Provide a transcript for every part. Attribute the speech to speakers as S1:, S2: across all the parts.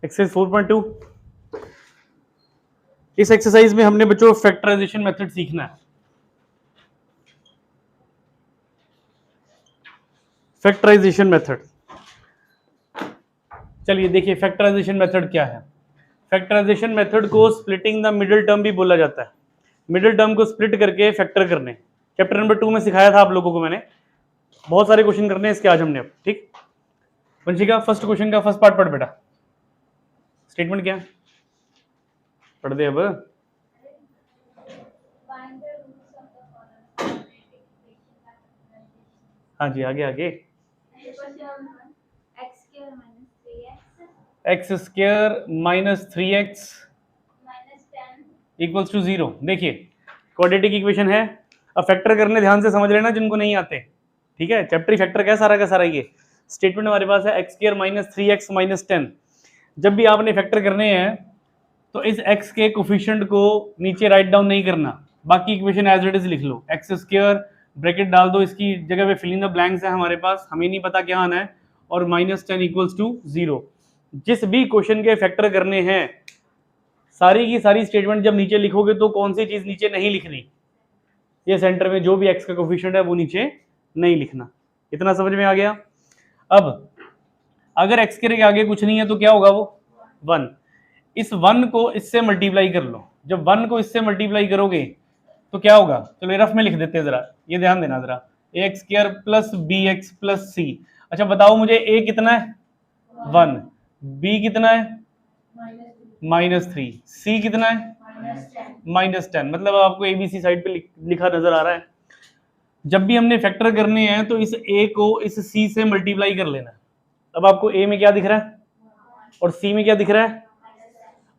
S1: Exercise 4.2। इस exercise में हमने बच्चों फैक्टराइजेशन मेथड सीखना है। फैक्टराइजेशन मेथड, चलिए देखिए फैक्टराइजेशन मेथड क्या है। फैक्टराइजेशन मेथड को स्प्लिटिंग द मिडिल टर्म भी बोला जाता है। मिडिल टर्म को स्प्लिट करके फैक्टर करने, चैप्टर नंबर 2 में सिखाया था आप लोगों को मैंने। बहुत सारे क्वेश्चन करने हैं इसके आज हमने अब, ठीक। वंशिका फर्स्ट क्वेश्चन का फर्स्ट पार्ट पढ़ बेटा। स्टेटमेंट क्या है पढ़ दे अब। हाँ जी आगे आगे। X square minus 3x equals to 0। देखिए क्वाड्रेटिक इक्वेशन है। अब फैक्टर करने ध्यान से समझ लेना जिनको नहीं आते, ठीक है। चैप्टर फैक्टर का सारा ये स्टेटमेंट हमारे पास है x square minus 3x minus 10। जब भी आपने फैक्टर करने हैं तो इस x के कोफिशिएंट को नीचे राइट डाउन नहीं करना, बाकी इक्वेशन एज इट इज लिख लो। एक्स स्क्र ब्रैकेट डाल दो, इसकी जगह पे फिल इन द ब्लैंक्स है हमारे पास, हमें नहीं पता क्या आना है, और माइनस 10 इक्वल्स टू 0। जिस भी क्वेश्चन के फैक्टर करने हैं सारी की सारी स्टेटमेंट जब नीचे लिखोगे तो कौन सी चीज नीचे नहीं लिखनी, ये सेंटर में जो भी x का कोफिशिएंट है वो नीचे नहीं लिखना। इतना समझ में आ गया। अब अगर x के आगे कुछ नहीं है तो क्या होगा, वो 1। इस 1 को इससे मल्टीप्लाई कर लो। जब 1 को इससे मल्टीप्लाई करोगे तो क्या होगा, चलो रफ में लिख देते हैं जरा, ये ध्यान देना जरा। X square plus b x plus c. अच्छा बताओ मुझे a कितना है 1, b कितना है -3, c कितना है -10। मतलब आपको abc साइड पे लिखा नजर आ रहा है। जब भी हमने फैक्टर करने हैं तो इस a को इस c से मल्टीप्लाई कर लेना। अब आपको a में क्या दिख रहा है और c में क्या दिख रहा है।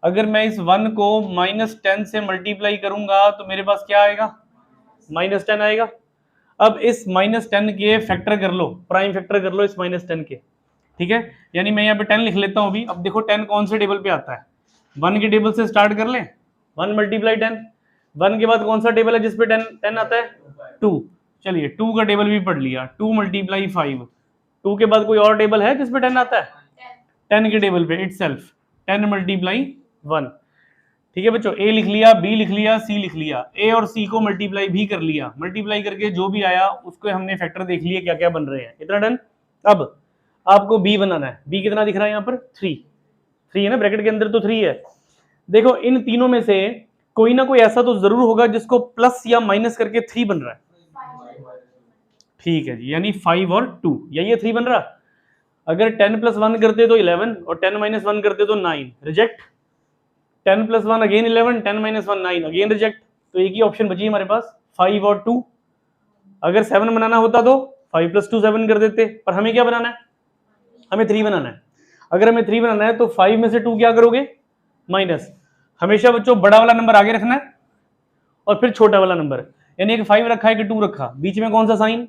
S1: अगर मैं इस 1 को -10 से मल्टीप्लाई करूंगा तो मेरे पास क्या आएगा, -10 आएगा। अब इस -10 के फैक्टर कर लो, प्राइम फैक्टर कर लो इस -10 के, ठीक है। यानी मैं यहाँ पे 10 लिख लेता हूँ अभी। अब देखो 10 कौन से टेबल पे आता है, 1 के टेबल से स्टार्ट कर लें। 1 मल्टीप्लाई 10, 1 के बाद कौन सा टेबल है जिसपे 10 आता है, 2। चलिए 2 का टेबल भी पढ़ लिया, 2 मल्टीप्लाई 5। 2 के बाद कोई और टेबल है जिसपे 10 आता है, 10 के टेबल पे इटसेल्फ 10 मल्टीप्लाई 1। ठीक है बच्चों, ए लिख लिया, बी लिख लिया, सी लिख लिया। ए और सी को मल्टीप्लाई भी कर लिया, मल्टीप्लाई करके जो भी आया उसको हमने फैक्टर देख लिया क्या क्या बन रहे हैं। इतना डन। अब आपको बी बनाना है। बी कितना दिख रहा है यहाँ पर, 3 है ना, ब्रैकेट के अंदर तो 3 है। देखो इन तीनों में से कोई ना कोई ऐसा तो जरूर होगा जिसको प्लस या माइनस करके 3 बन रहा है। ठीक है जी, यानी 5 और 2, यही है 3 बन रहा। अगर 10 + 1 करते तो 11 और 10 - 1 करते तो 9, रिजेक्ट। 10 + 1 again 11, 10 - 1 9, again reject. तो एक ही ऑप्शन बची हमारे पास, 5 और 2। अगर 7 बनाना होता तो 5 + 2 7 कर देते, पर हमें क्या बनाना है, हमें 3 बनाना है। अगर हमें 3 बनाना है तो 5 में से 2 क्या करोगे, माइनस। हमेशा बच्चों बड़ा वाला नंबर आगे रखना है और फिर छोटा वाला नंबर, यानी एक 5 रखा है कि 2 रखा, बीच में कौन सा साइन,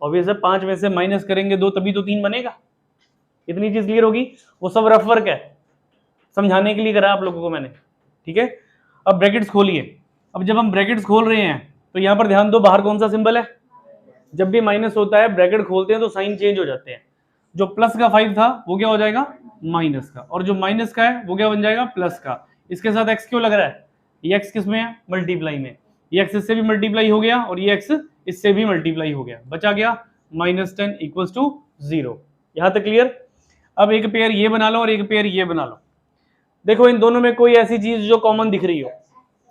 S1: ऑब्वियस है 5 में से माइनस करेंगे 2 तभी तो 3 बनेगा। इतनी चीज क्लियर होगी। वो सब रफ वर्क है, समझाने के लिए करा आप लोगों को मैंने, ठीक है। अब ब्रैकेट्स खोलिए। अब जब हम ब्रैकेट्स खोल रहे हैं तो यहां पर ध्यान दो, बाहर कौन सा सिंबल है, जब भी माइनस होता है ब्रैकेट खोलते हैं तो साइन चेंज हो जाते हैं। जो प्लस का 5 था वो क्या हो जाएगा, माइनस का, और जो माइनस का है वो क्या बन जाएगा, प्लस का। इसके साथ एक्स क्यों लग रहा है, ये एक्स किस में है, मल्टीप्लाई में। ये एक्स इससे भी मल्टीप्लाई हो गया और ये एक्स इससे भी मल्टीप्लाई हो गया, बचा गया -10 इक्वल्स टू 0। यहां तक क्लियर। अब एक पेयर ये बना लो और एक पेयर ये बना लो। देखो इन दोनों में कोई ऐसी चीज जो कॉमन दिख रही हो,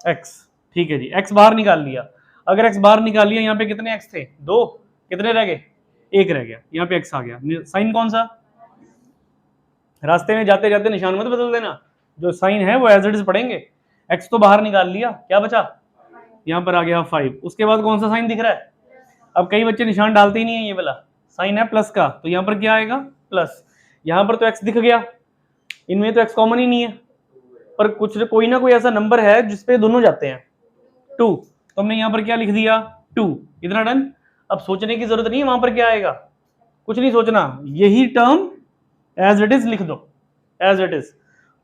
S1: x, ठीक है जी, x बाहर निकाल लिया। अगर x बाहर निकाल लिया, यहाँ पे कितने x थे, 2, कितने रह गए, 1 रह गया, यहाँ पे x आ गया। साइन कौन सा, रास्ते में जाते जाते निशान मत बदल देना, जो साइन है वो एज इट इज पढ़ेंगे। x तो बाहर निकाल लिया, क्या बचा, यहाँ पर आ गया 5। उसके बाद कौन सा साइन दिख रहा है, अब कई बच्चे निशान डालते ही नहीं है, ये वाला साइन है प्लस का, तो यहाँ पर क्या आएगा, प्लस। यहाँ पर तो x दिख गया, इनमें तो x कॉमन ही नहीं है, पर कुछ कोई ना कोई ऐसा नंबर है जिसपे दोनों जाते हैं, 2, तो हमने यहाँ पर क्या लिख दिया, 2। इतना डन। अब सोचने की जरूरत नहीं है वहां पर क्या आएगा, कुछ नहीं सोचना, यही टर्म एज इट इज लिख दो, एज इट इज।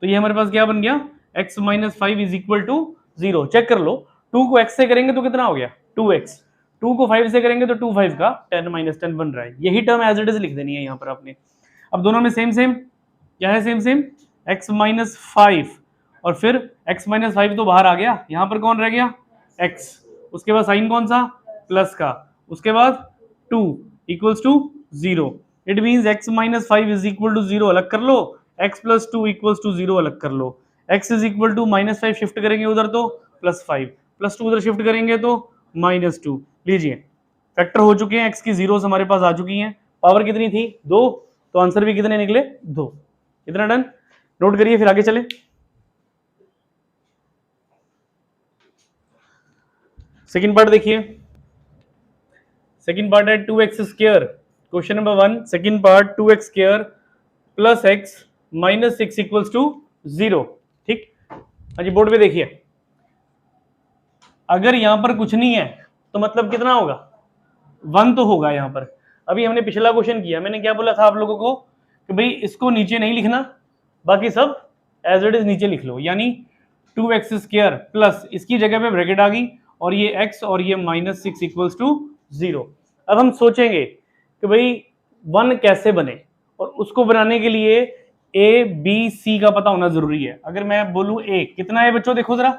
S1: तो ये हमारे पास क्या बन गया, x - 5 = 0। चेक कर लो, 2 को x से करेंगे तो कितना हो गया, 2x। 2 को 5 से करेंगे तो 2 5 का 10 - 10 बन रहा है। यही टर्म एज इट इज लिख देनी है यहाँ पर आपने। अब दोनों में सेम सेम क्या है, सेम सेम x माइनस 5 और फिर x माइनस 5 तो बाहर आ गया, यहां पर कौन रह गया x, उसके बाद साइन कौन सा प्लस का, उसके बाद 2 equals to 0। It means x minus 5 is equal to 0 अलग कर लो, x प्लस 2 इक्वल्स टू 0 अलग कर लो, x is equal to minus 5 shift करेंगे उधर तो प्लस 5, प्लस 2 उधर शिफ्ट करेंगे तो माइनस 2। लीजिए फैक्टर हो चुके हैं, x की जीरोस हमारे पास आ चुकी हैं, पावर कितनी थी 2, तो आंसर भी कितने निकले 2। कितना डन, नोट करिए फिर आगे चले। सेकंड पार्ट देखिए, सेकंड पार्ट है 2x square, question number 1 second part 2x square plus x minus 6 equals to 0। ठीक, हाँ जी बोर्ड पे देखिए, अगर यहां पर कुछ नहीं है तो मतलब कितना होगा 1 तो होगा यहां पर। अभी हमने पिछला क्वेश्चन किया, मैंने क्या बोला था आप लोगों को कि भाई इसको नीचे नहीं लिखना, बाकी सब एज इट इज नीचे लिख लो, यानी 2x स्क्वायर प्लस इसकी जगह पे ब्रैकेट आ गई और ये x और ये माइनस 6 इक्वल्स टू 0। अब हम सोचेंगे कि भाई 1 कैसे बने, और उसको बनाने के लिए a b c का पता होना जरूरी है। अगर मैं बोलूं a कितना है बच्चों देखो जरा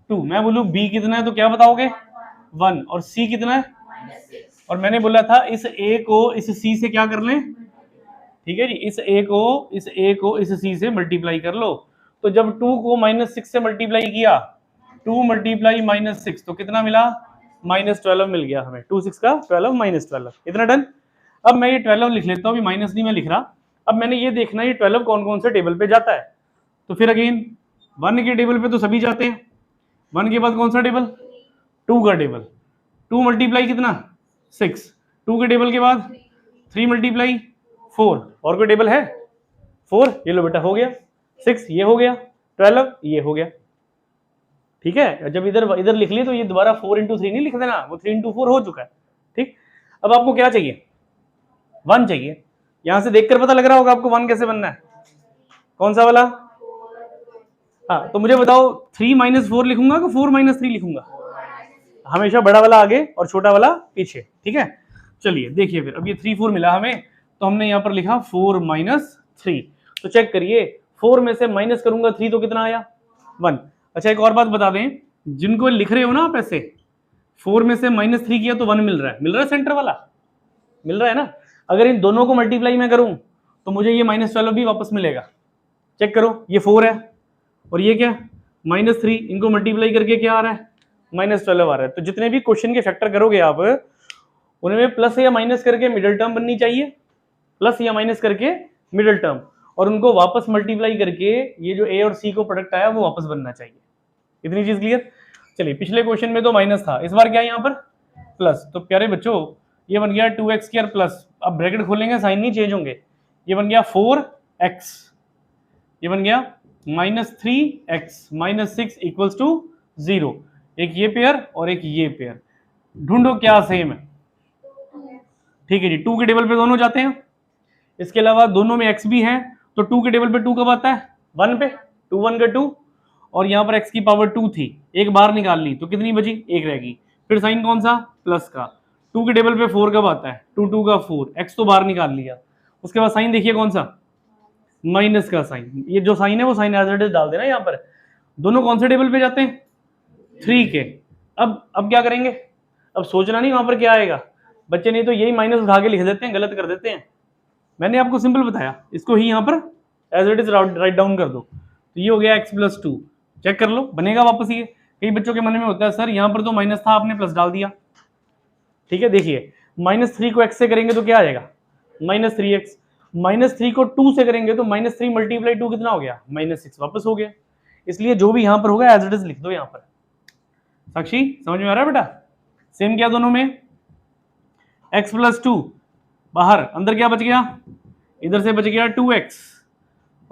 S1: 2, मैं बोलूं b कितना है तो क्या बताओगे 1, और c कितना है, और मैंने बोला था इस a को इस c से क्या कर लें, ठीक है जी, इस a को इस c से मल्टीप्लाई कर लो। तो जब 2 को माइनस 6 से मल्टीप्लाई किया, 2 मल्टीप्लाई माइनस 6 तो कितना मिला माइनस 12 मिल गया हमें, 2 6 का 12 माइनस 12। इतना डन। अब मैं ये 12 लिख लेता हूँ, अभी माइनस नहीं मैं लिख रहा। अब मैंने ये देखना ये 12 कौन कौन से टेबल पे जाता है, तो फिर अगेन 1 के टेबल पे तो सभी जाते हैं, 1 के बाद कौन सा टेबल 2 का टेबल, 2 मल्टीप्लाई कितना 6, 2 के टेबल के बाद 3 मल्टीप्लाई 4, और कोई टेबल है 4, ये लो बेटा हो गया 6, ये हो गया 12, ये हो गया। ठीक है, जब इधर इधर लिख लिए तो ये दोबारा 4 इंटू 3 नहीं लिख देना, वो 3 इंटू 4 हो चुका है। ठीक, अब आपको क्या चाहिए 1 चाहिए, यहां से देखकर पता लग रहा होगा आपको 1 कैसे बनना है, कौन सा वाला, हाँ तो मुझे बताओ 3 माइनस 4 लिखूंगा कि 4 माइनस 3 लिखूंगा, हमेशा बड़ा वाला आगे और छोटा वाला पीछे। ठीक है, चलिए देखिए फिर अब ये 3 4 मिला हमें, तो हमने यहाँ पर लिखा 4 माइनस 3। तो चेक करिए 4 में से माइनस करूंगा 3 तो कितना आया 1। अच्छा एक और बात बता दें, जिनको लिख रहे हो ना आप ऐसे 4 में से माइनस 3 किया तो 1 मिल रहा है सेंटर वाला, मिल रहा है ना। अगर इन दोनों को मल्टीप्लाई मैं करूं तो मुझे ये माइनस 12 भी वापस मिलेगा। चेक करो ये 4 है और ये क्या माइनस 3, इनको मल्टीप्लाई करके क्या आ रहा है माइनस 12 आ रहा है। तो जितने भी क्वेश्चन के फैक्टर करोगे आप उनमें प्लस या माइनस करके मिडिल टर्म बननी चाहिए, प्लस या माइनस करके मिडिल टर्म, और उनको वापस मल्टीप्लाई करके ये जो ए और सी को प्रोडक्ट आया वो वापस बनना चाहिए। इतनी चीज क्लियर। चलिए पिछले क्वेश्चन में तो माइनस था, इस बार क्या है यहाँ पर प्लस। तो प्यारे बच्चों ये बन गया 2x स्क्वायर प्लस, अब ब्रैकेट खोलेंगे साइन नहीं चेंज होंगे, ये बन गया 4x, ये बन गया minus 3x minus 6 equals to 0। एक ये पेयर और एक ये पेयर, ढूंढो क्या सेम है। ठीक है जी, 2 के टेबल पे दोनों जाते हैं, इसके अलावा दोनों में x भी है, तो 2 के टेबल पे 2 कब आता है 1 पे, 2 1 का 2, और यहाँ पर x की पावर 2 थी, एक बाहर निकाल ली तो कितनी बची एक रहेगी, फिर साइन कौन सा प्लस का। 2 के टेबल पे 4 कब आता है 2 2 का 4, x तो बाहर निकाल लिया, उसके बाद साइन देखिए कौन सा माइनस का साइन, ये जो साइन है वो साइन एज इट इज डाल देना यहाँ पर। दोनों कौन से टेबल पे जाते हैं 3 के। अब क्या करेंगे, अब सोचना नहीं वहां पर क्या आएगा बच्चे, नहीं तो यही माइनस उठा के लिख देते हैं, गलत कर देते हैं। मैंने आपको सिंपल बताया, इसको ही यहाँ पर as it is write down कर दो, तो ये हो गया x प्लस 2। चेक कर लो बनेगा वापस ये। कई बच्चों के मन में होता है सर यहाँ पर तो माइनस था आपने प्लस डाल दिया। ठीक है, देखिए माइनस 3 को x से करेंगे तो क्या आ जाएगा माइनस 3x, माइनस 3 को 2 से करेंगे तो माइनस 3 मल्टीप्लाई 2 कितना हो गया माइनस 6 वापस हो गया। इसलिए जो भी यहाँ पर होगा एज इट इज लिख दो यहाँ पर। साक्षी समझ में आ रहा है बेटा, सेम क्या दोनों में x प्लस 2 बाहर, अंदर क्या बच गया इधर से बच गया 2x,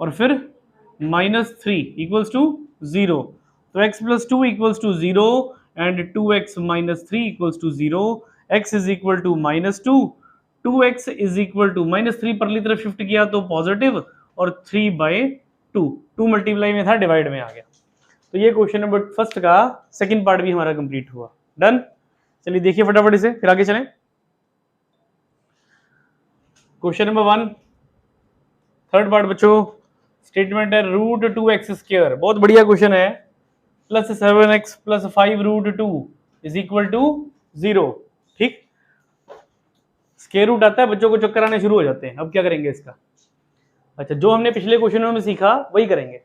S1: और फिर माइनस 3 इक्वल्स टू 0। तो x plus 2 equals to 0 and 2x minus 3 equals to 0, x is equal to minus 2, 2x is equal to minus 3 परली तरफ शिफ्ट किया तो पॉजिटिव, और 3/2, 2 मल्टीप्लाई में था डिवाइड में आ गया। तो ये क्वेश्चन नंबर फर्स्ट का सेकंड पार्ट भी हमारा कंप्लीट हुआ। डन, चलिए देखिए फटाफट इसे फिर आगे चलें। क्वेश्चन नंबर 1 थर्ड पार्ट बच्चों, स्टेटमेंट है रूट 2x स्क्वायर, बहुत बढ़िया क्वेश्चन है, plus 7x plus 5 root 2 is equal to 0। ठीक, स्क्वायर रूट आता है बच्चों को चक्कर आने शुरू हो जाते हैं। अब क्या करेंगे इसका? अच्छा, जो हमने पिछले क्वेश्चनों में सीखा वही करेंगे।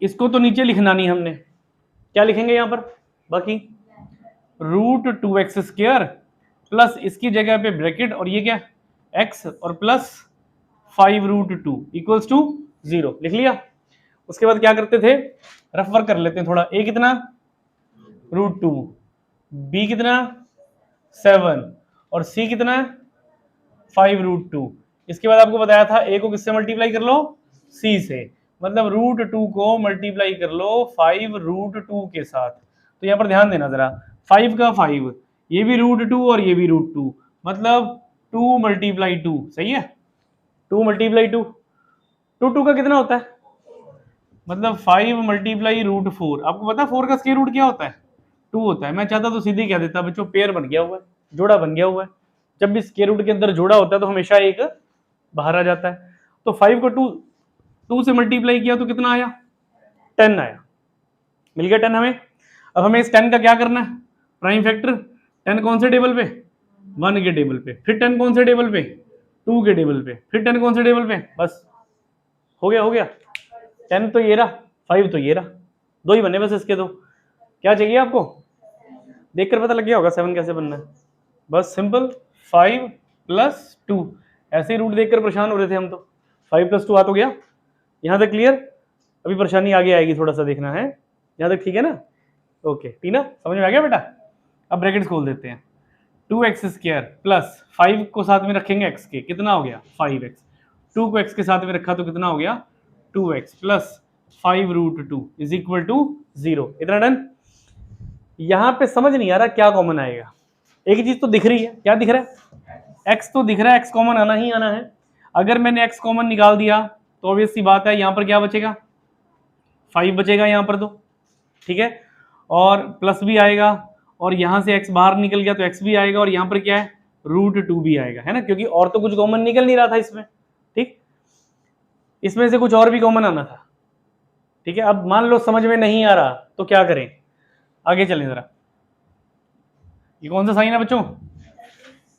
S1: इसको तो नीचे लिखना नहीं हमने, क्या लिखेंगे यहाँ पर? बाकी रूट 2x स्क्वायर प्लस इसकी जगह पे ब्रैकेट और ये क्या x और प्लस 5 रूट 2 इक्वल्स टू 0 लिख लिया। उसके बाद क्या करते थे, रफ वर्क कर लेते हैं थोड़ा। a कितना रूट 2, b कितना 7 और c कितना 5 रूट 2। इसके बाद आपको बताया था a को किससे मल्टीप्लाई कर लो? c से, मतलब रूट 2 को मल्टीप्लाई कर लो 5 रूट 2 के साथ। तो यहाँ पर ध्यान देना जरा, 5 का 5, ये भी रूट 2 और ये भी रूट 2, मतलब 2 मल्टीप्लाई 2, सही है? 2 मल्टीप्लाई 2, 2 का कितना होता है? मतलब 5 मल्टीप्लाई रूट 4। आपको पता है 4 का स्क्वायर रूट क्या होता है? 2 होता है। मैं चाहता तो सीधे कह देता बच्चों, पेयर बन गया हुआ है, जोड़ा बन गया हुआ है। जब भी स्क्वायर रूट के अंदर जोड़ा होता है तो हमेशा एक बाहर आ जाता है। तो 5 को 2 से मल्टीप्लाई किया तो कितना आया? 10 आया। मिल गया 10 हमें। अब हमें इस 10 का क्या करना है? Prime factor. 10 कौन से टेबल पे? 1 के टेबल पे। फिर 10 कौन से टेबल पे? 2 के टेबल पे। फिर 10 कौन से टेबल पे? बस हो गया। 10 तो ये रहा, 5 तो ये रहा, 2 ही बने बस इसके। तो क्या चाहिए आपको? देखकर पता लग गया होगा 7 कैसे बनना है। बस सिंपल 5 प्लस 2, ऐसे ही रूट देखकर परेशान हो रहे थे हम तो। 5 प्लस 2 आ तो गया। यहाँ तक क्लियर? अभी परेशानी आगे आएगी, थोड़ा सा देखना है। यहाँ तक ठीक है ना? ओके, टीना समझ में आ गया बेटा? अब ब्रैकेट्स खोल देते हैं। 2x स्क्वायर प्लस 5 को साथ में रखेंगे x के, कितना हो गया? 5x। 2 को x के साथ में रखा तो कितना हो गया? 2x plus 5 root 2 is equal to 0। इतना डन? यहाँ पे समझ नहीं आ रहा क्या कॉमन आएगा। एक ही चीज तो दिख रही है, क्या दिख रहा है? x तो दिख रहा है, x कॉमन आना ही आना है। अगर मैंने x कॉमन निकाल दिया तो ऑब्वियस सी बात है यहाँ पर क्या बचेगा? 5 बचेगा यहाँ पर तो, ठीक है, और प्लस भी आएगा, और यहाँ से x बाहर निकल गया तो x भी आएगा, और यहाँ पर क्या है? रूट 2 भी आएगा, है ना? क्योंकि और तो कुछ कॉमन निकल नहीं रहा था इसमें। ठीक, इसमें से कुछ और भी कॉमन आना था। ठीक है, अब मान लो समझ में नहीं आ रहा तो क्या करें? आगे चलें जरा। ये कौन सा साइन है बच्चों?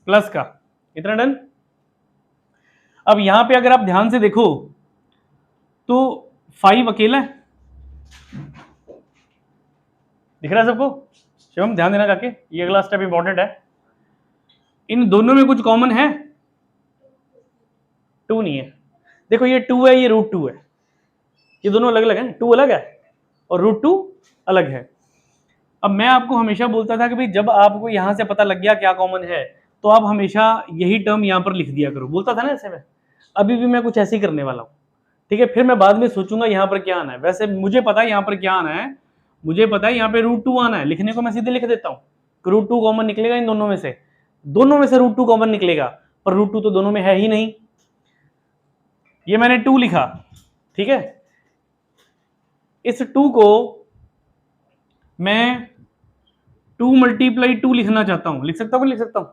S1: प्लस का। इतना डन? अब यहां पे अगर आप ध्यान से देखो तो 5 अकेला है, दिख रहा है सबको? शिवम ध्यान देना काके, ये अगला स्टेप इंपॉर्टेंट है। इन दोनों में कुछ कॉमन है? 2 नहीं है। देखो ये 2 है, ये रूट 2 है, ये दोनों अलग अलग हैं। 2 अलग है और रूट 2 अलग है। अब मैं आपको हमेशा बोलता था कि भाई जब आपको यहां से पता लग गया क्या कॉमन है तो आप हमेशा यही टर्म यहां पर लिख दिया करो, बोलता था ना ऐसे में। अभी भी मैं कुछ ऐसे ही करने वाला हूं, ठीक है? फिर मैं बाद में सोचूंगा यहाँ पर क्या आना है। वैसे मुझे पता है यहाँ पर क्या आना है, मुझे पता है यहाँ पे रूट 2 आना है। लिखने को मैं सीधे लिख देता हूँ, रूट 2 कॉमन निकलेगा इन दोनों में से, रूट 2 कॉमन निकलेगा, पर रूट 2 तो दोनों में है ही नहीं। ये मैंने 2 लिखा, ठीक है? इस 2 को मैं 2 मल्टीप्लाई 2 लिखना चाहता हूं, लिख सकता हूं? लिख सकता हूं।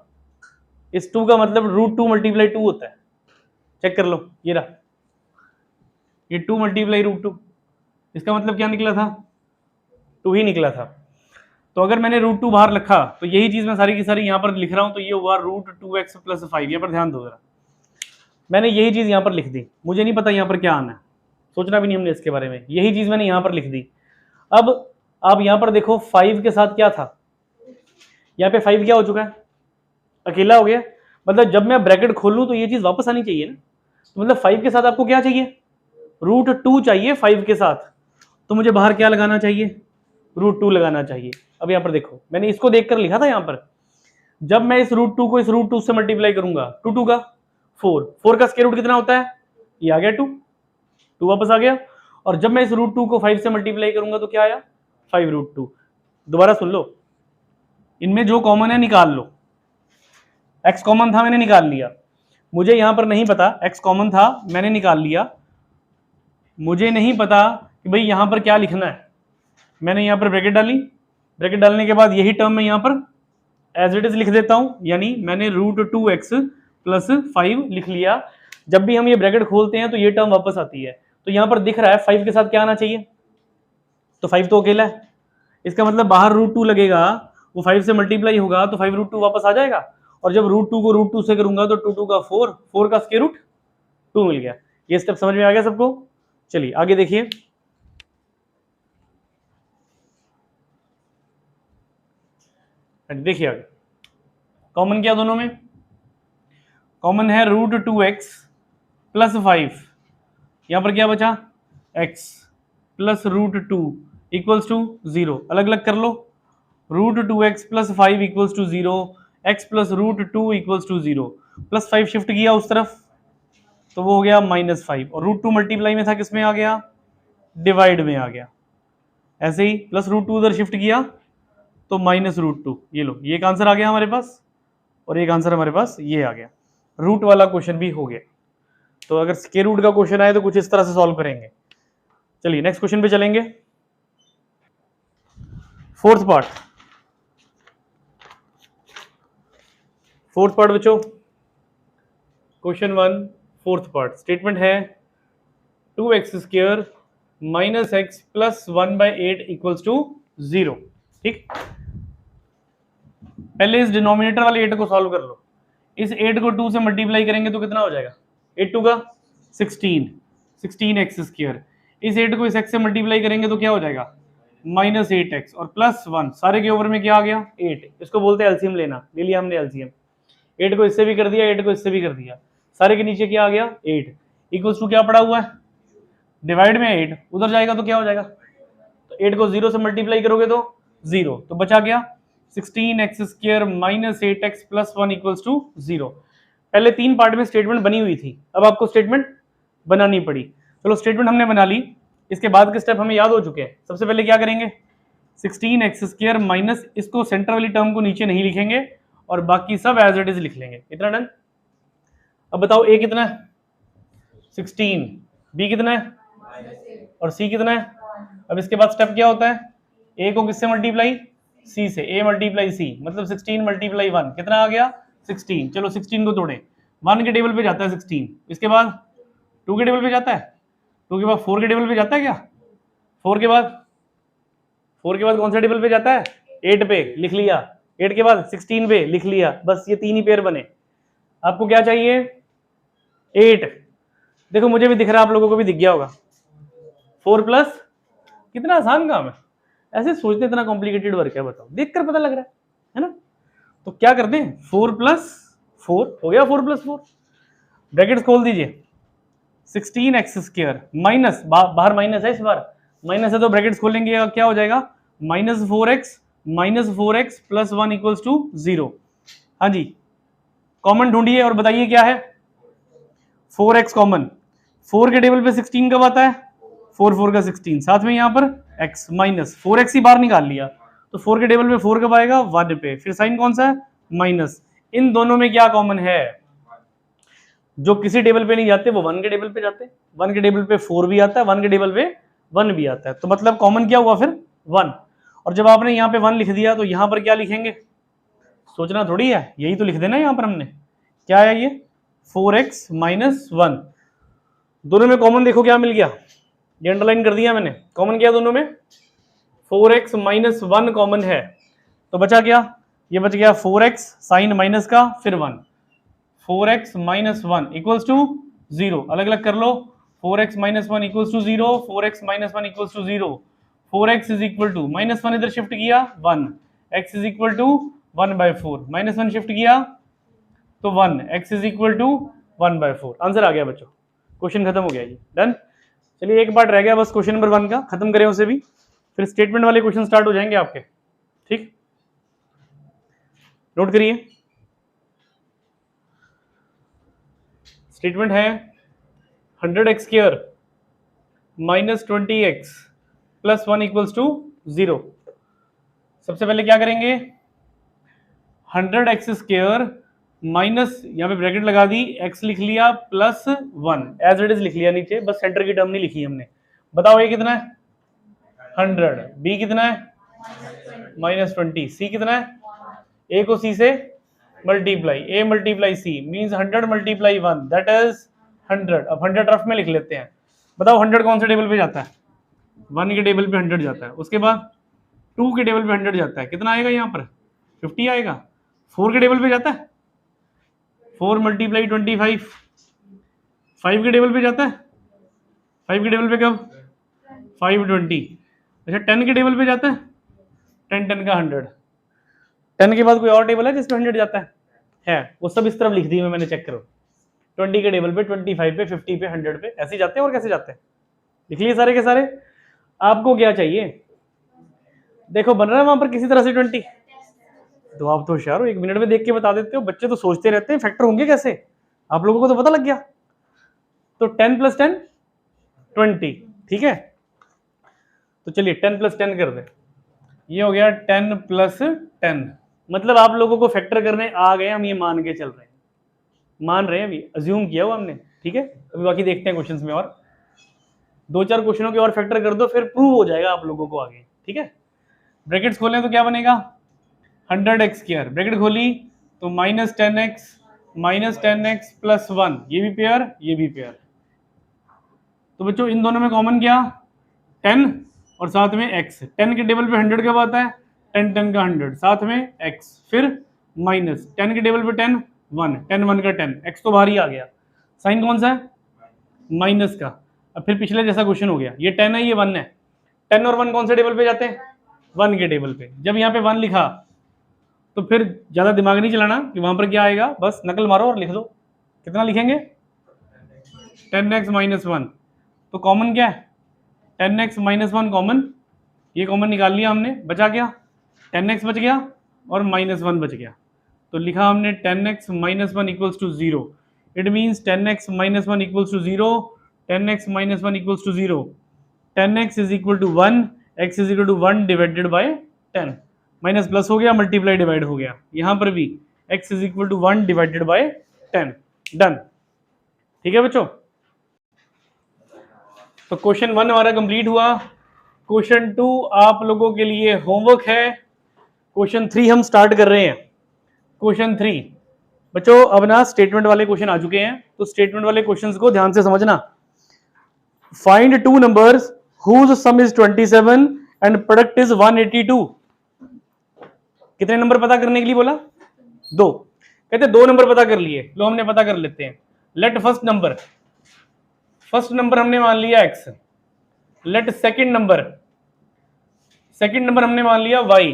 S1: इस 2 का मतलब रूट 2 मल्टीप्लाई 2 होता है। चेक कर लो, ये रहा, ये 2 मल्टीप्लाई रूट 2। इसका मतलब क्या निकला था? 2 ही निकला था। तो अगर मैंने रूट 2 बाहर रखा तो यही चीज मैं सारी की सारी यहां पर लिख रहा हूं, तो ये हुआ रूट 2x प्लस 5। यहाँ पर ध्यान दो जरा, मैंने यही चीज यहां पर लिख दी। मुझे नहीं पता यहां पर क्या आना है, सोचना भी नहीं हमने इसके बारे में, यही चीज मैंने यहां पर लिख दी। अब आप यहां पर देखो 5 के साथ क्या था? यहाँ पे 5 क्या हो चुका है? अकेला हो गया। मतलब जब मैं ब्रैकेट खोलूं तो ये चीज वापस आनी चाहिए ना। तो मतलब 5 के साथ आपको क्या चाहिए? रूट 2 चाहिए 5 के साथ। तो मुझे बाहर क्या लगाना चाहिए? रूट 2 लगाना चाहिए। अब यहाँ पर देखो, मैंने इसको देखकर लिखा था यहाँ पर, जब मैं इस रूट 2 को इस रूट 2 से मल्टीप्लाई करूंगा, 2 का 4 का स्क्वायर रूट कितना होता है? ये आ गया 2 वापस आ गया। और जब मैं इस रूट 2 को 5 से मल्टीप्लाई करूंगा तो क्या आया? 5 रूट 2। दोबारा सुन लो, इनमें जो कॉमन है निकाल लो। x कॉमन था, मैंने निकाल लिया। मुझे यहां पर नहीं पता, x कॉमन था मैंने निकाल लिया। मुझे नहीं पता कि भाई यहां पर क्या लिखना है। मैंने यहां पर ब्रैकेट डाली, ब्रैकेट डालने के बाद यही टर्म मैं यहां पर एज इट इज लिख देता हूं, यानी मैंने रूट 2x प्लस 5 लिख लिया। जब भी हम ये ब्रैकेट खोलते हैं तो ये टर्म वापस आती है। तो यहाँ पर दिख रहा है 5 के साथ क्या आना चाहिए, तो 5 तो अकेला है, इसका मतलब बाहर √2 लगेगा, वो 5 से मल्टीप्लाई होगा तो 5 √2 वापस आ जाएगा, और जब √2 को √2 से करूंगा तो 2 2 का 4, 4 का स्क्वायर रूट 2 मिल गया। ये स्टेप समझ में आ गया सबको? चलिए आगे देखिए, देखिए आगे कॉमन क्या दोनों में, कॉमन है √2x प्लस 5, यहां पर क्या बचा x प्लस √2 इक्वल्स टू 0, अलग अलग कर लो, √2x plus 5 equals to 0, x plus √2 equals to 0, plus 5 shift किया उस तरफ तो वो हो गया -5, और √2 मल्टीप्लाई में था, किस में आ गया, डिवाइड में आ गया। ऐसे ही प्लस √2 उधर शिफ्ट किया तो -√2, ये लो, ये एक आंसर आ गया हमारे पास, और एक आंसर हमारे पास ये आ गया। रूट वाला क्वेश्चन भी हो गया। तो अगर स्क्वायर रूट का क्वेश्चन आए तो कुछ इस तरह से सॉल्व करेंगे। चलिए नेक्स्ट क्वेश्चन पे चलेंगे, फोर्थ पार्ट बच्चों, क्वेश्चन 1 फोर्थ पार्ट, स्टेटमेंट है 2x² minus x plus 1/8 equals to 0। ठीक, पहले इस डिनोमिनेटर वाले 8 को सॉल्व कर लो, इस 8 को 2 से मल्टीप्लाई करेंगे तो कितना हो जाएगा, 8 2 का 16x², इस 8 को इस x से मल्टीप्लाई करेंगे तो क्या हो जाएगा -8x, और प्लस 1, सारे के ओवर में क्या आ गया 8, इसको बोलते हैं एलसीएम लेना, ले लिया हमने एलसीएम, 8 को इससे भी कर दिया, 8 को इससे भी कर दिया, सारे के नीचे क्या आ गया 8, इक्वल्स टू क्या पड़ा हुआ है, डिवाइड में 8 उधर जाएगा तो क्या हो जाएगा, तो 8 को 0 से मल्टीप्लाई करोगे तो 0, तो बचा क्या 16x² minus 8x plus 1 equals to 0। पहले 3 पार्ट में स्टेटमेंट बनी हुई थी, अब आपको स्टेटमेंट बनानी पड़ी। चलो स्टेटमेंट हमने बना ली, इसके बाद के स्टेप हमें याद हो चुके हैं। सबसे पहले क्या करेंगे, 16x² माइनस, इसको सेंटर वाली टर्म को नीचे नहीं लिखेंगे और बाकी सब एज इट इज लिख लेंगे, इतना डन। अब बताओ a कितना है 16, b कितना है और c कितना है। अब इसके बाद स्टेप क्या होता है, a को किससे मल्टीप्लाई, c से, a मल्टीप्लाई c, मतलब 16 मल्टीप्लाई 1 कितना आ गया 16। चलो 16 को तोड़े, 1 के टेबल पे जाता है 16, इसके बाद 2 के टेबल पे जाता है, 2 के बाद 4 के टेबल पे जाता है क्या, 4 के बाद कौन सा टेबल पे जाता है 8 पे, लिख लिया, 8 के बाद 16 पे लिख लिया, बस ये 3 ही पेयर बने। आपको क्या चाहिए 8, देखो मुझे भी दिख रहा है, आप लोगों को भी दिख गया होगा, 4 प्लस, कितना आसान काम है, ऐसे सोचते इतना कॉम्प्लिकेटेड वर्क है, बताओ देखकर पता लग रहा है ना। तो क्या करते हैं 4 प्लस 4 हो गया, 4 प्लस 4, ब्रैकेट्स खोल दीजिए, 16x² माइनस, बाहर माइनस है, इस बार माइनस है तो ब्रैकेट्स खोलेंगे, क्या हो जाएगा -4x प्लस 1 इक्वल्स टू 0। हाँ जी, कॉमन ढूंढिए और बताइए क्या है, 4x कॉमन, 4 के टेबल पे 16 कब आता है, 4 4 का 16, साथ में यहाँ पर x माइनस 4x ही बाहर निकाल लिया, तो 4 के टेबल पे 4 कब आएगा 1 पे, फिर साइन कौन सा है माइनस। इन दोनों में क्या कॉमन है, जो किसी टेबल पे नहीं जाते वो 1 के टेबल पे जाते, 1 के टेबल पे 4 भी आता है, 1 के टेबल पे 1 भी आता है, तो मतलब कॉमन क्या हुआ फिर 1। और जब आपने यहाँ पे 1 लिख दिया तो यहाँ पर क्या लिखेंगे, सोचना थोड़ी है, यही तो लिख देना यहाँ पर हमने, क्या है ये 4x माइनस 1, दोनों में कॉमन देखो क्या मिल गया, ये अंडरलाइन कर दिया मैंने, कॉमन क्या दोनों में 4x माइनस 1 कॉमन है, तो बचा क्या, ये बच गया 4x साइन माइनस का फिर 1, 4x माइनस 1 इक्वल्स टू 0, अलग अलग कर लो, 4x minus 1 equals to 0, 4x minus 1 equals to 0, 4x is equal to minus 1 इधर शिफ्ट किया 1, x is equal to 1/4, minus 1 shift किया तो 1, x is equal to 1/4, answer आ गया बच्चों, क्वेश्चन खत्म हो गया जी, डन। चलिए एक पार्ट रह गया बस क्वेश्चन नंबर 1 का, खत्म करें उसे भी, फिर स्टेटमेंट वाले क्वेश्चन स्टार्ट हो जाएंगे आपके, ठीक, नोट करिए। स्टेटमेंट है 100x² minus 20x plus 1 equals to 0। सबसे पहले क्या करेंगे, 100x² माइनस, यहाँ पे ब्रैकेट लगा दी, x लिख लिया प्लस 1 एज इट इज लिख लिया नीचे, बस सेंटर की टर्म नहीं लिखी हमने। बताओ a कितना है 100, b कितना है -20, c कितना है, a को c से multiply, a multiply c means 100 multiply 1 that is 100। अब 100 रफ में लिख लेते हैं। बताओ 100 कौन से टेबल पे जाता है? 1 के टेबल पे 100 जाता है। उसके बाद 2 के टेबल पे 100 जाता है। कितना आएगा यहाँ पर? 50 आएगा। 4 के टेबल पे जाता है 4 मल्टीप्लाई 25। 5 के टेबल पे जाता है 5 के टेबल पे कब? 520। अच्छा 10 के टेबल पे जाता है 10 का 100। 10 के बाद कोई और टेबल है जिसमें 100 जाता है? वो सब इस तरफ लिख दी मैंने, चेक करो। 20 के टेबल पे, 25 पे, 50 पे, 100 पे ऐसे जाते हैं। और कैसे जाते हैं लिख लिए सारे के सारे। आपको क्या चाहिए? देखो बन रहा है वहां पर किसी तरह से 20। तो आप तो होशियार हो, 1 मिनट में देख के बता देते हो। बच्चे तो सोचते रहते हैं फैक्टर होंगे कैसे, आप लोगों को तो पता लग गया। तो 10 + 10 20, ठीक है। तो चलिए 10 + 10 कर दे। ये हो गया 10 + 10। मतलब आप लोगों को फैक्टर करने आ गए, हम ये मान के चल रहे हैं, मान रहे हैं, अभी अज्यूम किया हुआ हमने, ठीक है। अभी बाकी देखते हैं क्वेश्चंस में, और 2-4 क्वेश्चनों के और फैक्टर कर दो, फिर प्रूव हो जाएगा आप लोगों को आगे, ठीक है। ब्रैकेट्स खोलें तो क्या बनेगा? 100x²। ब्रैकेट खोली तो -10x -10x + 1, ये भी पेयर, ये भी पेयर। तो बच्चों इन दोनों में कॉमन क्या? 10 और साथ में x। 10 के टेबल पे 100 कब आता है? 10 10 का 100, साथ में x, फिर माइनस 10 के टेबल पे 10 1, 10 1 का 10, x तो बाहर ही आ गया। साइन कौन सा है? माइनस का। अब फिर पिछले जैसा क्वेश्चन हो गया, ये 10 है, ये 1 है। 10 और 1 कौन से टेबल पे जाते हैं? 1 के टेबल पे। जब यहाँ पे 1 लिखा तो फिर ज्यादा दिमाग नहीं चलाना कि वहां पर क्या आएगा, बस नकल मारो और लिख दो। कितना लिखेंगे? 10x - 1। तो कॉमन क्या है? 10x - 1 कॉमन, ये कॉमन निकाल लिया हमने, बचा क्या? 10x बच गया और -1 बच गया। तो लिखा हमने 10x - 1 = 0। It means 10x - 1 = 0, 10x - 1 = 0, 10x = 1, x = 1 divided by 10। Minus plus हो गया, मल्टीप्लाई डिवाइड हो गया। यहाँ पर भी x = 1 डिवाइडेड बाय 10। डन, ठीक है बच्चों। तो क्वेश्चन 1 हमारा कंप्लीट हुआ। क्वेश्चन 2 आप लोगों के लिए होमवर्क है। क्वेश्चन 3 हम स्टार्ट कर रहे हैं। क्वेश्चन 3 बच्चों अब ना स्टेटमेंट वाले क्वेश्चन आ चुके हैं, तो स्टेटमेंट वाले क्वेश्चंस को ध्यान से समझना। Find 2 numbers whose sum is 27 and product is 182। कितने नंबर पता करने के लिए बोला? 2। कहते 2 नंबर पता कर लिए, लो हमने पता कर लेते हैं। लेट फर्स्ट नंबर हमने मान लिया x। लेट सेकंड नंबर हमने मान लिया y।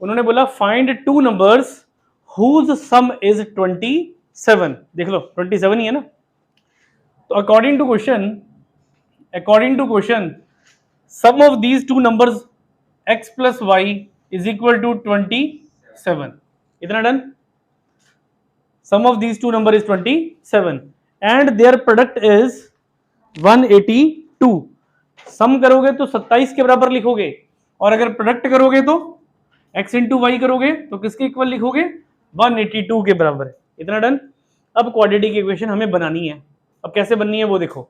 S1: उन्होंने बोला find 2 numbers whose sum is 27। देख लो 27 ही है ना। तो according to question sum of these 2 numbers x + y is equal to 27। इतना done. sum of these 2 number is 27 and their product is 182। सम करोगे तो 27 के बराबर लिखोगे, और अगर प्रोडक्ट करोगे तो x × y करोगे तो किसके इक्वल लिखोगे? 182 के बराबर है। इतना डन। अब क्वाड्रेटिक इक्वेशन हमें बनानी है। अब कैसे बननी है वो देखो।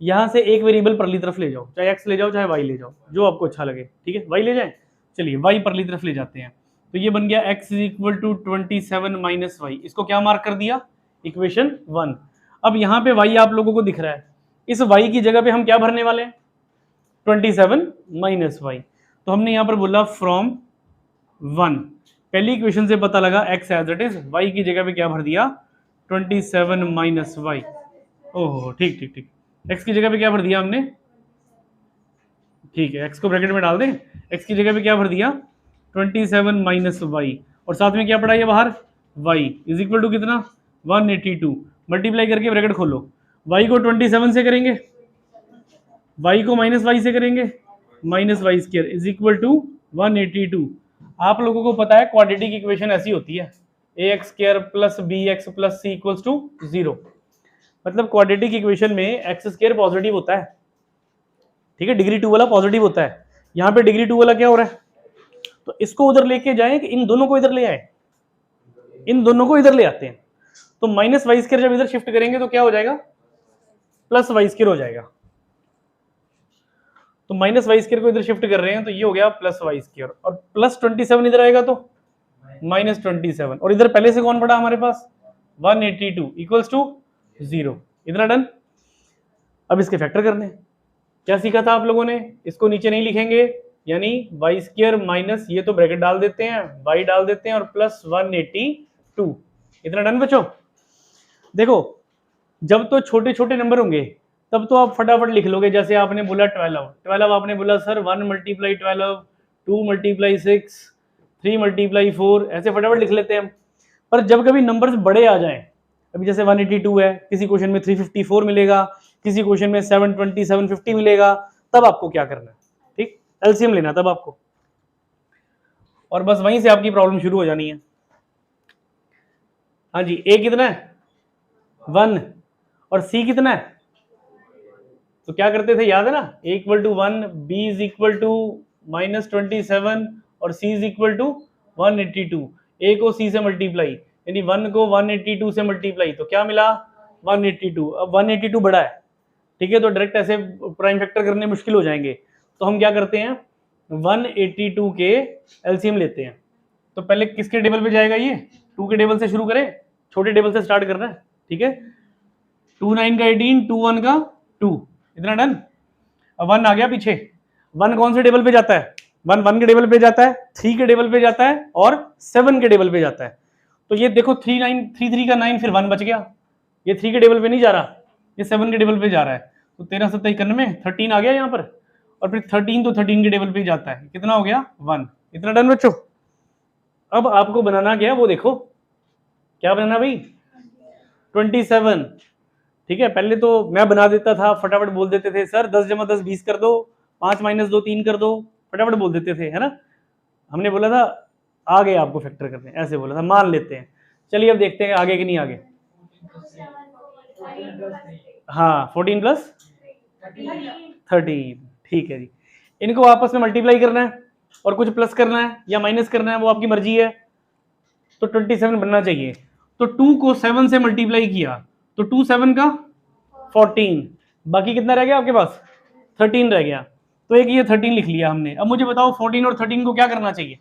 S1: यहां से एक वेरिएबल परली तरफ ले जाओ, चाहे x ले जाओ चाहे y ले जाओ, जो आपको अच्छा लगे, ठीक है। y ले जाए, चलिए y परली तरफ ले जाते हैं। तो ये बन गया x = 27 - y। इसको क्या मार्क कर दिया? इक्वेशन 1। अब यहाँ पे y आप लोगों को दिख रहा है, इस y की जगह पे हम क्या भरने वाले हैं? 27 - y। तो हमने यहाँ पर बोला फ्रॉम 1। पहली इक्वेशन से पता लगा x as it is, y की जगह पे क्या भर दिया? 27 - y। ओहो ठीक ठीक ठीक, x की जगह पे क्या भर दिया हमने? ठीक है, x को ब्रैकेट में डाल दें। x की जगह पे क्या भर दिया? 27 - y, और साथ में क्या पड़ा ये बाहर? y = कितना? 182। मल्टीप्लाई करके ब्रैकेट खोलो। y को 27 से करेंगे, y को -y से करेंगे, -y² = 182। आप लोगों को पता है क्वाड्रेटिक इक्वेशन ऐसी होती है, ax² + bx + c = 0। मतलब क्वाड्रेटिक इक्वेशन में x² पॉजिटिव होता है, ठीक है, डिग्री 2 वाला पॉजिटिव होता है। यहाँ पे डिग्री 2 वाला क्या हो रहा है? तो इसको उधर लेके जाएं कि इन दोनों को इधर ले आए? इन दोनों को इधर ले आते हैं। तो -y² जब इधर शिफ्ट करेंगे तो क्या हो जाएगा? +y² हो जाएगा। तो -y² को इधर शिफ्ट कर रहे हैं तो ये हो गया +y², और +27 इधर आएगा तो -27, और इधर पहले से कौन पड़ा हमारे पास? 182 = 0। इतना डन। अब इसके फैक्टर करने हैं। क्या सीखा था आप लोगों ने, इसको नीचे नहीं लिखेंगे, यानी वाई स्क्वायर माइनस, ये तो ब्रैकेट डाल देते हैं, वाई डाल देते हैं और प्लस 182। इतना डन बच्चों। देखो जब तो छोटे छोटे नंबर होंगे तब तो आप फटाफट लिख लोगे, जैसे आपने बोला 12 आपने बोला सर 1 × 12, 2 × 6, 3 × 4, ऐसे फटाफट लिख लेते हैं हम। पर जब कभी नंबर्स बड़े आ जाएं, अभी जैसे 182 है, किसी क्वेश्चन में 354 मिलेगा, किसी क्वेश्चन में 720 750 मिलेगा, तब आपको क्या करना है, ठीक, एलसीएम लेना तब आपको, और बस वहीं से आपकी प्रॉब्लम शुरू हो जानी है। हाँ जी, ए कितना है 1 और सी कितना है, तो क्या करते थे याद है ना, a = 1, b = -27 और c = 182। a को c से मल्टीप्लाई, यानी 1 को 182 से मल्टीप्लाई, तो क्या मिला 182। अब 182 बड़ा है, ठीक है, तो डायरेक्ट ऐसे प्राइम फैक्टर करने मुश्किल हो जाएंगे, तो हम क्या करते हैं 182 के एलसीएम लेते हैं। तो पहले किसके टेबल पे जाएगा, ये 2 के टेबल से शुरू करें, छोटे टेबल से स्टार्ट करना है, ठीक है। 2 9 का 18, 2 1 का 2, इतना डन। अब 1 आ गया पीछे, 1 कौन से टेबल पे जाता है, 1 1 के टेबल पे जाता है, 3 के टेबल पे जाता है और 7 के टेबल पे जाता है। तो ये देखो 3 9 3 3 का 9, फिर 1 बच गया, ये 3 के टेबल पे नहीं जा रहा, ये 7 के टेबल पे जा रहा है, तो 13 7 91, 13 आ गया यहाँ पर, और फिर 13 तो 13 के टेबल पे ही जाता है, कितना हो गया 1। इतना डन बच्चों। अब आपको बनाना क्या है वो देखो, क्या बनाना भाई 27, ठीक है। पहले तो मैं बना देता था, फटाफट बोल देते थे सर 10 × 10 20 कर दो, 5 - 2 3 कर दो, फटाफट बोल देते थे, है ना। हमने बोला था आ गए आपको फैक्टर करने, ऐसे बोला था, मान लेते हैं। चलिए अब देखते हैं आगे कि नहीं आगे। हाँ 14 + 13, ठीक है जी। इनको आपस में मल्टीप्लाई करना है और कुछ प्लस करना है या माइनस करना है, वो आपकी मर्जी है। तो 27 बनना चाहिए, तो 2 को 7 से मल्टीप्लाई किया तो 2 7 का 14, बाकी कितना रह गया आपके पास 13 रह गया, तो एक ये 13 लिख लिया हमने। अब मुझे बताओ 14 और 13 को क्या करना चाहिए,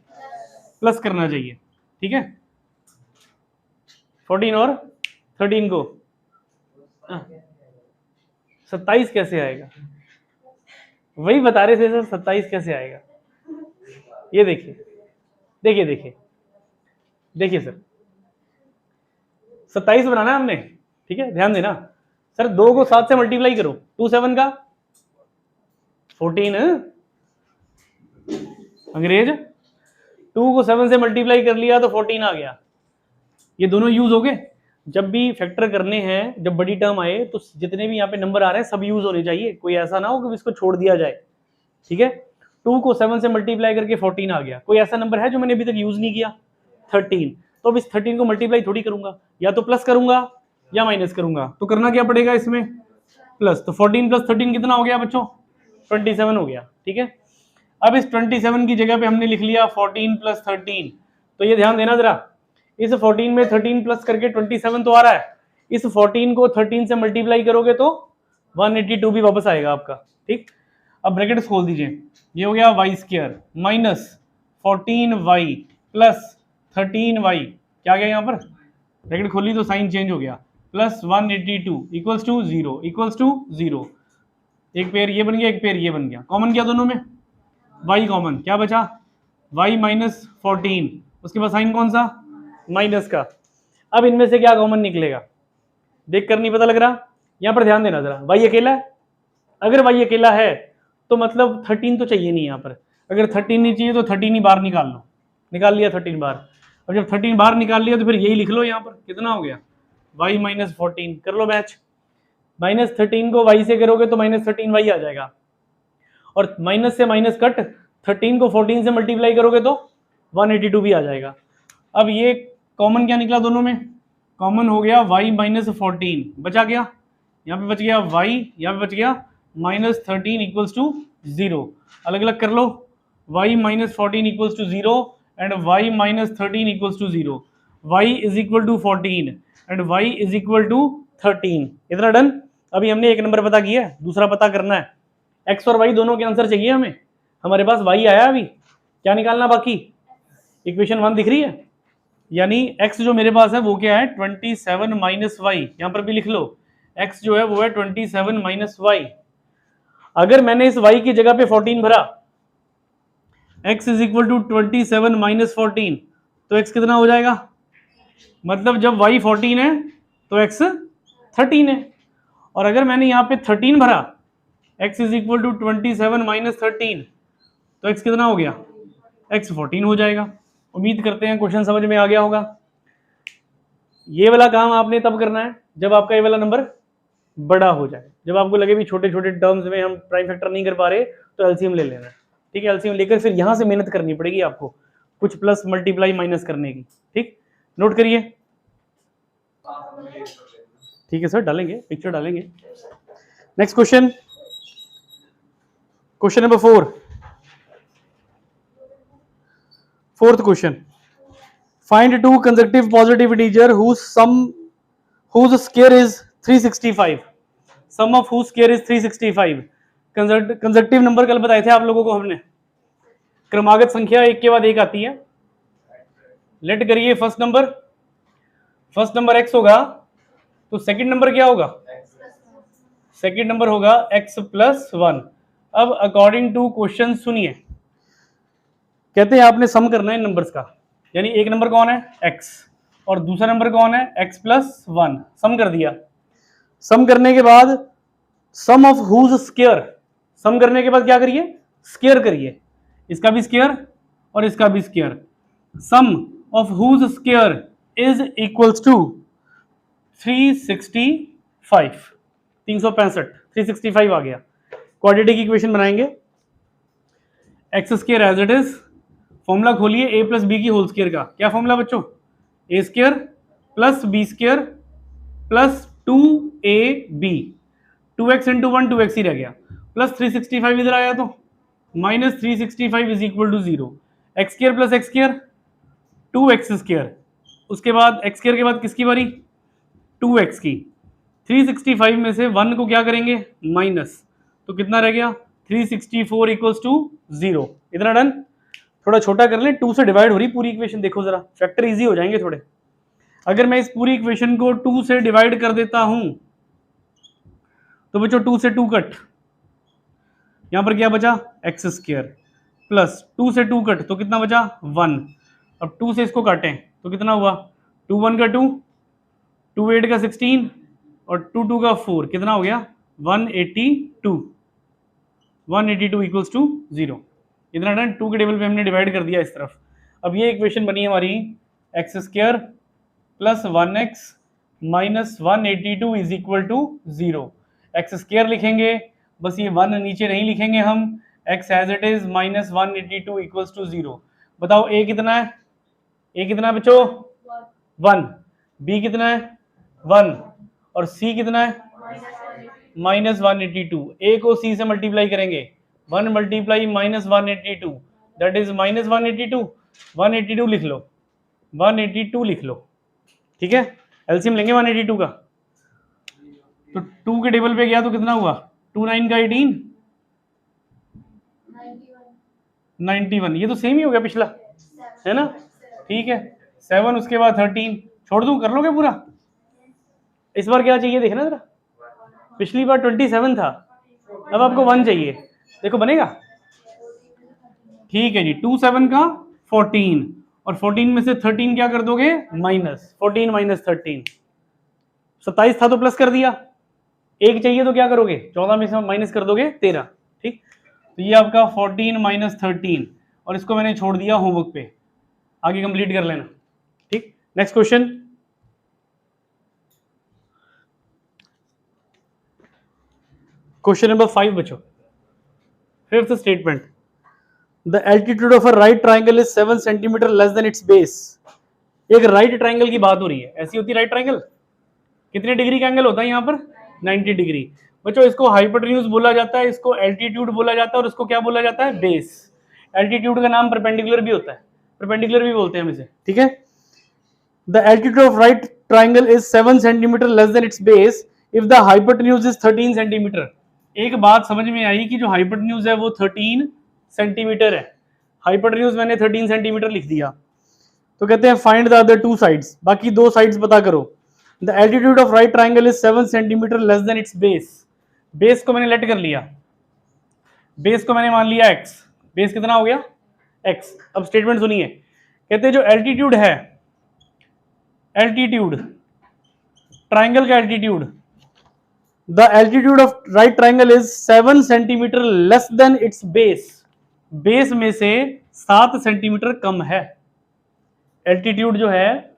S1: प्लस करना चाहिए, ठीक है। 14 और 13 को 27 कैसे आएगा, वही बता रहे थे सर 27 कैसे आएगा। ये देखिए देखिए देखिए देखिए सर 27 बनाना है हमने, ठीक है, ध्यान देना। सर 2 को 7 से मल्टीप्लाई करो, 2 7 का 14, अंग्रेज 2 को 7 से मल्टीप्लाई कर लिया तो 14 आ गया। ये दोनों यूज हो गए। जब भी फैक्टर करने हैं, जब बड़ी टर्म आए, तो जितने भी यहाँ पे नंबर आ रहे हैं सब यूज होने चाहिए, कोई ऐसा ना हो कि इसको छोड़ दिया जाए, ठीक है। 2 को 7 से मल्टीप्लाई करके 14 आ गया, कोई ऐसा नंबर है जो मैंने अभी तक यूज नहीं किया 13, तो अब इस 13 को मल्टीप्लाई थोड़ी करूंगा, या तो प्लस करूंगा या माइनस करूंगा, तो करना क्या पड़ेगा इसमें प्लस। तो 14 + 13 कितना हो गया बच्चों 27 हो गया, ठीक है। अब इस 27 की जगह पे हमने लिख लिया 14 + 13, तो ये ध्यान देना जरा, इस 14 में 13 प्लस करके 27 तो आ रहा है, इस 14 को 13 से मल्टीप्लाई करोगे तो 182 भी वापस आएगा आपका, ठीक। अब ब्रैकेट खोल दीजिए, ये हो गया y² minus 14y plus 13y, क्या गया यहाँ पर, ब्रैकेट खोली तो साइन चेंज हो गया, प्लस 182 इक्वल्स टू 0, एक पेयर ये बन गया, एक पेयर ये बन गया, कॉमन क्या दोनों में y कॉमन, क्या बचा y - 14, उसके बाद साइन कौन सा माइनस का। अब इनमें से क्या कॉमन निकलेगा देख कर नहीं पता लग रहा, यहाँ पर ध्यान देना जरा, y अकेला है, अगर y अकेला है तो मतलब 13 तो चाहिए नहीं यहाँ पर, अगर 13 नहीं चाहिए तो 13 ही बाहर निकाल लो, निकाल लिया 13 बाहर, और जब 13 बाहर निकाल लिया तो फिर यही लिख लो यहाँ पर, कितना हो गया y - 14, कर लो मैच, -13 को y से करोगे तो -13y आ जाएगा, और माइनस से माइनस कट, 13 को 14 से मल्टीप्लाई करोगे तो 182 भी आ जाएगा। अब ये कॉमन क्या निकला दोनों में, कॉमन हो गया y - 14, बचा गया यहाँ पे बच गया y, यहाँ पे बच गया -13 इक्वल्स टू 0, अलग अलग कर लो, y - 14 equals to 0 and y - 13 equals to 0, y = 14 and y = 13, इतना डन। अभी हमने एक नंबर पता किया, दूसरा पता करना है, x और y दोनों के आंसर चाहिए हमें, हमारे पास y आया, अभी क्या निकालना बाकी, इक्वेशन 1 दिख रही है, यानी x जो मेरे पास है वो क्या है 27 - y, यहाँ पर भी लिख लो, x जो है वो है 27 माइनस वाई। अगर मैंने इस y की जगह पे 14 भरा, x is equal to 27 minus 14, तो x कितना हो जाएगा? मतलब जब y 14 है तो x 13 है। और अगर मैंने यहाँ पे 13 भरा, x is equal to 27 minus 13, तो x कितना हो गया? x 14 हो जाएगा। उम्मीद करते हैं क्वेश्चन समझ में आ गया होगा। ये वाला काम आपने तब करना है जब आपका ये वाला नंबर बड़ा हो जाए। जब आपको लगे भी छोटे छोटे टर्म्स में हम प्राइम फैक्टर नहीं कर पा रहे, तो एलसीएम ले लेना है। ठीक है, एलसीएम लेकर फिर यहाँ से मेहनत करनी पड़ेगी आपको, कुछ प्लस मल्टीप्लाई माइनस करने की। ठीक, नोट करिए। ठीक है सर, डालेंगे, पिक्चर डालेंगे। Next question, question number 4, fourth question. Find two consecutive positive integer whose square is 365. Sum of whose square is 365. Consecutive number कल बताए थे आप लोगों को हमने, क्रमागत संख्या एक के बाद एक आती है। लेट करिए फर्स्ट नंबर x होगा, तो सेकंड नंबर क्या होगा? सेकंड नंबर होगा x प्लस 1। अब अकॉर्डिंग टू क्वेश्चन सुनिए, कहते हैं आपने सम करना है इन नंबर्स का, यानी एक नंबर कौन है? x, और दूसरा नंबर कौन है? x plus 1। सम कर दिया। सम करने के बाद सम ऑफ whose स्क्वायर, सम करने के बाद क्या करिए? स्क्वायर करिए, इसका भी स्क्वायर और इसका भी square. Sum of whose square is equals to 365, 365 आ गया। क्वाड्रेटिक इक्वेशन बनाएंगे, x square as it is. Formula खोलिए a प्लस बी की होल स्क्वायर का। क्या फॉर्मूला बच्चों? A square plus b square plus 2ab, 2x into 1 2x ही रह गया, प्लस 365 इधर आया तो minus 365 is equal to 0। X square plus x square 2x square, उसके बाद एक्स स्क्वायर के बाद किसकी बारी? 2x की। 365 में से 1 को क्या करेंगे? माइनस, तो कितना रह गया? 364 इक्वल्स टू 0। इतना डन। थोड़ा छोटा कर लें, 2 से डिवाइड हो रही पूरी इक्वेशन, देखो जरा, फैक्टर इजी हो जाएंगे थोड़े। अगर मैं इस पूरी इक्वेशन को 2 से डिवाइड कर देता हूं, तो बच्चों 2 से 2 कट, यहां पर क्या बचा? एक्स स्क्वायर प्लस 2 से 2 कट, तो कितना बचा? 1। अब 2 से इसको काटें तो कितना हुआ? 2 1 का 2, 2 8 का 16 और 2 2 का 4, कितना हो गया? 182। 182 इक्वल्स टू 0। इतना डन। 2 के टेबल पे हमने डिवाइड कर दिया इस तरफ। अब ये इक्वेशन बनी हमारी x square plus 1x minus 182 is equal to 0। X square लिखेंगे, बस ये 1 नीचे नहीं लिखेंगे हम, x as it is minus 182 equals to 0। बताओ a कितना है? a कितना है बच्चों? 1। b कितना है? 1। और c कितना है? माइनस 182। a को c से मल्टीप्लाई करेंगे, 1 multiply minus 182, that is minus 182। 182 लिख लो, 182 लिख लो। ठीक है, एलसीएम लेंगे 182 का, तो 2 के टेबल पे गया तो कितना हुआ? 2 9 का 18, 91। ये तो सेम ही हो गया पिछला, है ना? ठीक है, 7 उसके बाद 13। छोड़ दूं, कर लोगे पूरा? इस बार क्या चाहिए देखना जरा, पिछली बार 27 था, अब आपको 1 चाहिए, देखो बनेगा? ठीक है जी, 2 7 का 14, और 14 में से 13 क्या कर दोगे? माइनस 14 माइनस 13, 27 था तो प्लस कर दिया, 1 चाहिए तो क्या करोगे? 14 में से माइनस कर दोगे 13। ठीक, तो ये आपका 14 माइनस 13, और इसको मैंने छोड़ दिया होमवर्क पे, आगे कंप्लीट कर लेना। ठीक, नेक्स्ट क्वेश्चन। क्वेश्चन नंबर 5 बच्चों, fifth statement. The altitude of a right triangle is 7 centimetre less than it's base. एक राइट ट्राइंगल की बात हो रही है, ऐसी होती है राइट ट्राइंगल। कितने डिग्री का एंगल होता है यहाँ पर? 90 डिग्री। बच्चों इसको हाइपोटेन्यूज बोला जाता है, इसको एल्टीट्यूड बोला जाता है, और इसको क्या बोला जाता है? बेस। एल्टीट्यूड का नाम परपेंडिकुलर भी होता है, परपेंडिकुलर भी बोलते हैं हम इसे। ठीक है, the altitude of right triangle is 7 centimetre less than it's base if the hypotenuse is 13 centimetre. एक बात समझ में आई कि जो हाइपोटेन्यूज है वो 13 सेंटीमीटर है। हाइपोटेन्यूज मैंने 13 सेंटीमीटर लिख दिया, तो कहते हैं फाइंड द अदर 2 साइड्स, बाकी 2 साइड्स पता करो। The altitude of right triangle is 7 centimetre less than it's base. Base को मैंने लेट कर लिया, बेस को मैंने मान लिया x, बेस कितना हो गया x। अब स्टेटमेंट सुनिए, कहते हैं जो एल्टीट्यूड है, एल्टीट्यूड ट्राइंगल का altitude, the altitude of right triangle is 7 centimetre less than it's base. Base में से 7 सेंटीमीटर कम है। एल्टीट्यूड जो है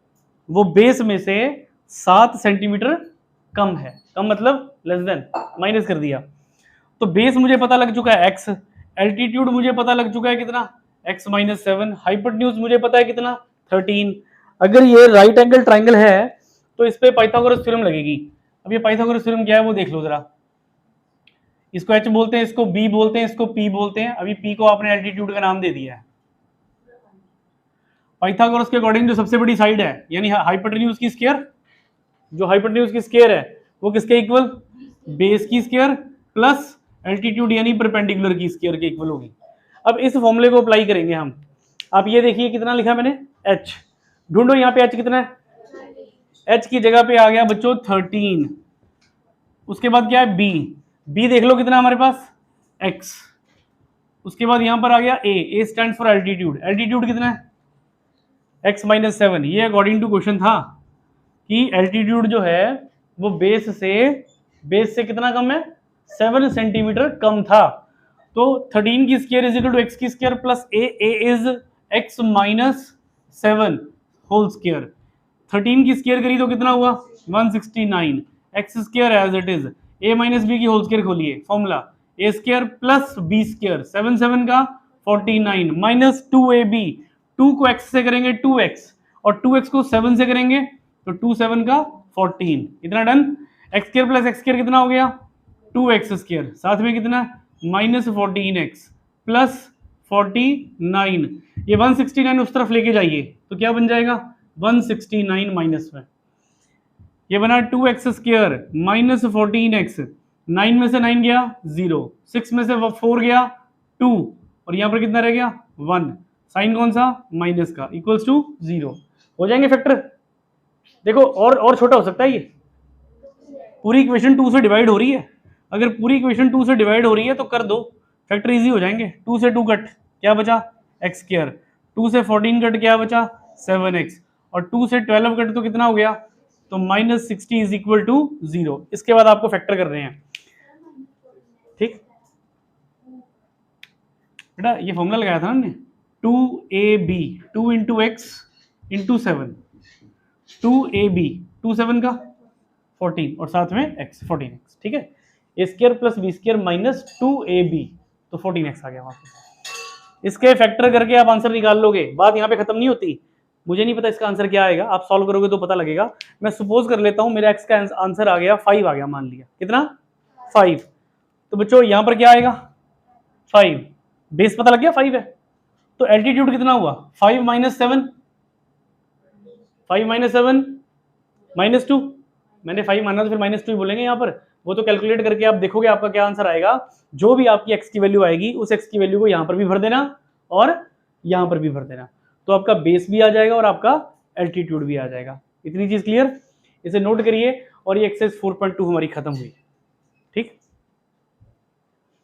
S1: वो बेस में से 7 सेंटीमीटर कम है। कम मतलब लेस देन, माइनस कर दिया। तो बेस मुझे पता लग चुका है x, एल्टीट्यूड मुझे पता लग चुका है कितना x माइनस 7, हाइपोटेन्यूज मुझे पता है कितना 13। अगर ये राइट एंगल ट्राइंगल है तो इस पे पाइथागोरस थ्योरम लगेगी। अब ये पाइथागोरस थ्योरम क्या है वो देख लो जरा। इसको h बोलते हैं, इसको b बोलते हैं, इसको p बोलते हैं। अभी p को आपने एल्टीट्यूड का नाम दे दिया है। पाइथागोरस के अकॉर्डिंग जो सबसे बड़ी साइड है यानी हाइपोटेन्यूज की स्क्वायर, जो हाइपोटेन्यूज की स्क्वायर है वो किसके इक्वल, बेस की स्क्वायर प्लस एल्टीट्यूड यानी परपेंडिकुलर की स्क्वायर के इक्वल होगी। अब इस फॉर्मूले को अप्लाई करेंगे हम। आप ये देखिए कितना लिखा मैंने h, ढूंढो यहाँ पे h कितना है, h की जगह पे आ गया बच्चों 13। उसके बाद क्या है b देख लो कितना हमारे पास x। उसके बाद यहां पर आ गया a stand for altitude, altitude कितना है x माइनस 7। ये अकॉर्डिंग टू क्वेश्चन था कि एल्टीट्यूड जो है वो बेस से कितना कम है, 7 सेंटीमीटर कम था। तो 13 की square is equal to x की square plus a is x minus 7 whole square. 13 की स्क्वायर करी तो कितना हुआ 169, x square as it is, a minus b की होल स्क्वायर खोलिए, formula a square plus b square, 7 7 का 49 माइनस 2ab, 2 को x से करेंगे 2x और 2x को 7 से करेंगे तो 2 7 का 14, इतना done. x square plus x square कितना हो गया 2x स्क्वायर, साथ में कितना माइनस 14x प्लस 49, ये 169 उस तरफ लेके जाइए तो क्या बन जाएगा 169 माइनस में, ये बना 2x स्क्वायर माइनस 14x, 9 में से 9 गया 0, 6 में से 4 गया 2 और यहाँ पर कितना रह गया 1, साइन कौन सा माइनस का, इक्वल्स टू 0। हो जाएंगे फैक्टर। देखो और छोटा हो सकता है, ये पूरी इक्वेशन 2 से डिवाइड हो रही है, अगर पूरी इक्वेशन 2 से डिवाइड हो रही है तो कर दो, फैक्टर इजी हो जाएंगे। 2 से 2 कट क्या बचा x स्क्वायर, 2 से 14 कट क्या बचा 7x और 2 से 12 कट तो कितना हो गया तो माइनस 60 इज इक्वल टू 0। इसके बाद आपको फैक्टर कर रहे हैं, ठीक बेटा, ये फॉर्मूला लगाया था हमने 2ab 2 into x into 7, 2ab 2 7 का 14 और साथ में x 14x, ठीक है, a square plus b square minus 2ab तो 14x आ गया वहां पे। इसके फैक्टर करके आप आंसर निकाल लोगे, बात यहाँ पे खत्म नहीं होती। मुझे नहीं पता इसका आंसर क्या आएगा, आप सॉल्व करोगे तो पता लगेगा। मैं सपोज कर लेता हूँ मेरा x का आंसर आ गया 5 आ गया, मान लिया कितना 5, तो बच्चों यहाँ पर क्या आएगा 5, बेस पता लग गया 5 है, तो एल्टीट्यूड कितना हुआ 5 माइनस 7, 5 माइनस 7 माइनस 2, मैंने 5 माना तो फिर माइनस 2 ही बोलेंगे यहाँ पर, वो तो कैलकुलेट करके आप देखोगे आपका क्या आंसर आएगा। जो भी आपकी x की वैल्यू आएगी उस x की वैल्यू को यहाँ पर भी भर देना और यहाँ पर भी भर देना, तो आपका बेस भी आ जाएगा और आपका एल्टीट्यूड भी आ जाएगा। इतनी चीज क्लियर, इसे नोट करिए और ये एक्सरसाइज 4.2 हमारी खत्म हुई।